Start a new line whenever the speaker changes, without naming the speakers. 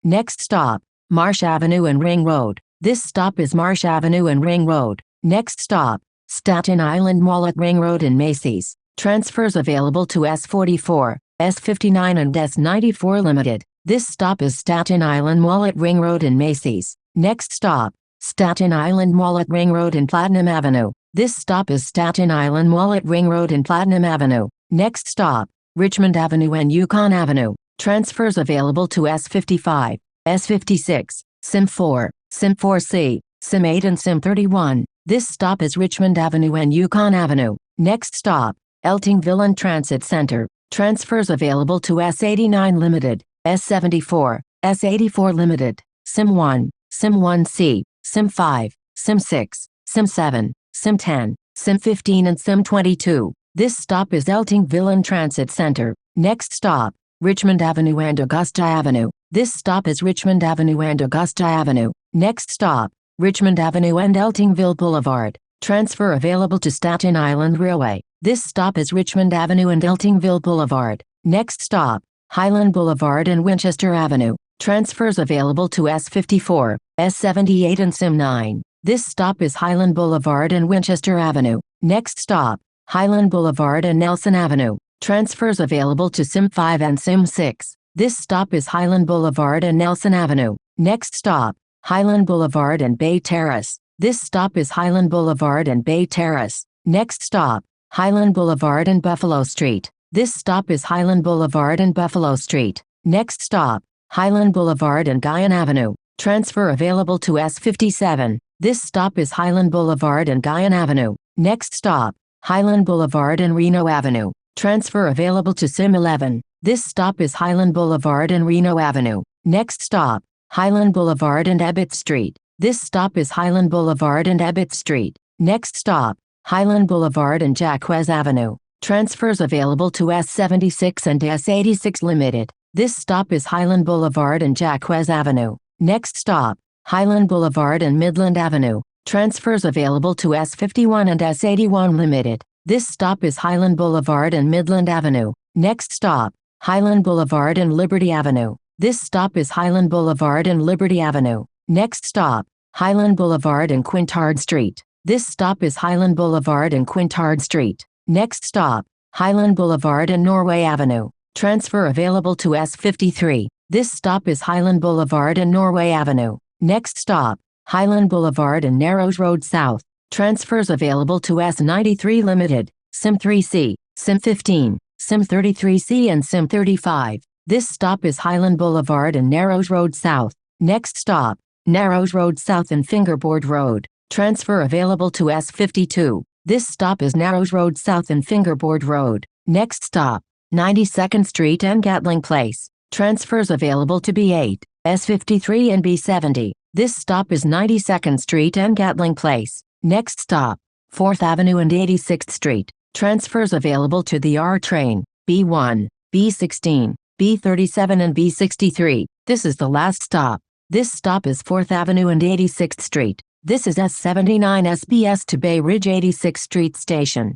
Next stop, Marsh Avenue and Ring Road. This stop is Marsh Avenue and Ring Road. Next stop, Staten Island Mall at Ring Road and Macy's. Transfers available to S44, S59 and S94 Limited. This stop is Staten Island Mall at Ring Road and Macy's. Next stop, Staten Island Mall at Ring Road and Platinum Avenue. This stop is Staten Island Mall at Ring Road and Platinum Avenue. Next stop, Richmond Avenue and Yukon Avenue. Transfers available to S55, S56, SIM4, SIM4C, SIM8 and SIM31. This stop is Richmond Avenue and Yukon Avenue. Next stop, Eltingville and Transit Center. Transfers available to S89 Limited, S74, S84 Limited, SIM1, SIM1C, SIM5, SIM6, SIM7, SIM10, SIM15 and SIM22. This stop is Eltingville and Transit Center. Next stop, Richmond Avenue and Augusta Avenue. This stop is Richmond Avenue and Augusta Avenue. Next stop, Richmond Avenue and Eltingville Boulevard. Transfer available to Staten Island Railway. This stop is Richmond Avenue and Eltingville Boulevard. Next stop, Highland Boulevard and Winchester Avenue. Transfers available to S54, S78 and SIM9. This stop is Highland Boulevard and Winchester Avenue. Next stop, Highland Boulevard and Nelson Avenue. Transfers available to SIM5 and SIM6. This stop is Highland Boulevard and Nelson Avenue. Next stop, Highland Boulevard and Bay Terrace. This stop is Highland Boulevard and Bay Terrace. Next stop, Highland Boulevard and Buffalo Street. This stop is Highland Boulevard and Buffalo Street. Next stop, Highland Boulevard and Guyan Avenue. Transfer available to S57. This stop is Highland Boulevard and Guyan Avenue. Next stop, Highland Boulevard and Reno Avenue. Transfer available to SIM11. This stop is Highland Boulevard and Reno Avenue. Next stop, Highland Boulevard and Ebbett Street. This stop is Highland Boulevard and Ebbett Street. Next stop, Highland Boulevard and Jacques Avenue. Transfers available to S76 and S86 Limited. This stop is Highland Boulevard and Jacques Avenue. Next stop, Highland Boulevard and Midland Avenue. Transfers available to S51 and S81 Limited. This stop is Highland Boulevard and Midland Avenue. Next stop, Highland Boulevard and Liberty Avenue. This stop is Highland Boulevard and Liberty Avenue. Next stop, Highland Boulevard and Quintard Street. This stop is Highland Boulevard and Quintard Street. Next stop, Highland Boulevard and Norway Avenue. Transfer available to S53. This stop is Highland Boulevard and Norway Avenue. Next stop, Highland Boulevard and Narrows Road South. Transfers available to S93 Limited, SIM3C, SIM15, SIM33C and SIM35. This stop is Highland Boulevard and Narrows Road South. Next stop, Narrows Road South and Fingerboard Road. Transfer available to S52. This stop is Narrows Road South and Fingerboard Road. Next stop, 92nd Street and Gatling Place. Transfers available to B8, S53 and B70. This stop is 92nd Street and Gatling Place. Next stop, 4th Avenue and 86th Street. Transfers available to the R train, B1, B16, B37 and B63. This is the last stop. This stop is 4th Avenue and 86th Street. This is S79-SBS to Bay Ridge 86th Street Station.